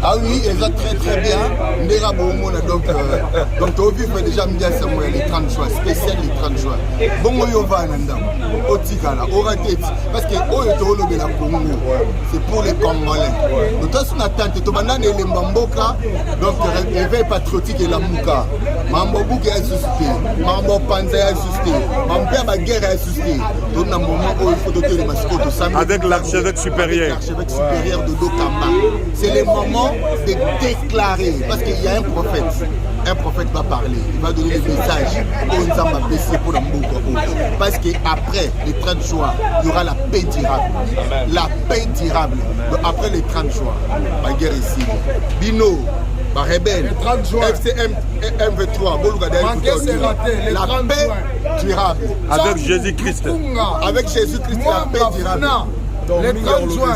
Ah oui, ils ont très bien. Donc, au vu, déjà, les 30 juin, spécial les 30 juin. Bon, on va au Tigala, au Ratet, parce que la Congo, c'est pour les Congolais. Donc, on attend, tu vas les Mbamboka, donc réveil patriotique et la Mouka. Mambo qui a suscité, Mambo Panza a suscité, Mambo Baguerre a suscité. Donc, dans un moment où il faut doter les mascottes avec l'archevêque supérieur. L'archevêque supérieur de Dokamba. C'est le moment de déclarer, parce qu'il y a un prophète. Un prophète va parler, il va donner des messages aux Nzamba baissés pour l'Amboko. Parce qu'après les 30 juin, il y aura la paix durable. La paix durable. Donc après les 30 juin, la guerre ici. Bino, la rebelle, FCM MV3, la paix durable. Avec Jésus-Christ. Avec Jésus-Christ, la paix durable. Donc, les 30 juin,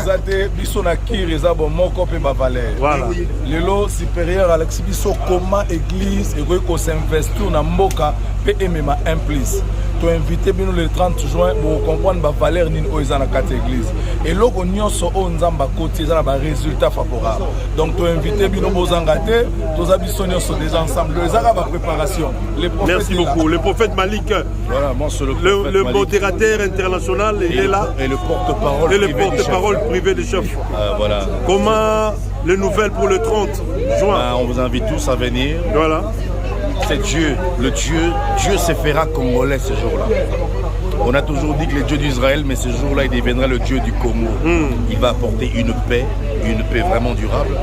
voilà. Le lot supérieur à l'exhibition comment l'église et s'investir dans Mboka peut aimer un plus. Tu invité le 30 juin pour comprendre la valeur d'une église. Et là, on a un résultat favorable. Donc, tu invité aux engatés, tous habitants des ensemble. Les arabes à préparation. Merci beaucoup. Le prophète Malik, voilà, le modérateur international, il est là. Et le porte-parole. Et le porte-parole privé des chefs. Voilà. Comment les nouvelles pour le 30 juin? On vous invite tous à venir. Voilà. C'est Dieu, Dieu se fera congolais ce jour-là. On a toujours dit que le Dieu d'Israël, mais ce jour-là, il deviendra le Dieu du Congo. Il va apporter une paix vraiment durable,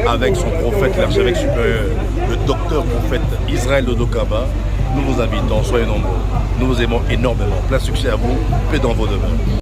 avec son prophète, l'archevêque supérieur, le docteur prophète Israël de Dokaba. Nous vous invitons, soyez nombreux. Nous vous aimons énormément. Plein succès à vous, paix dans vos demeures.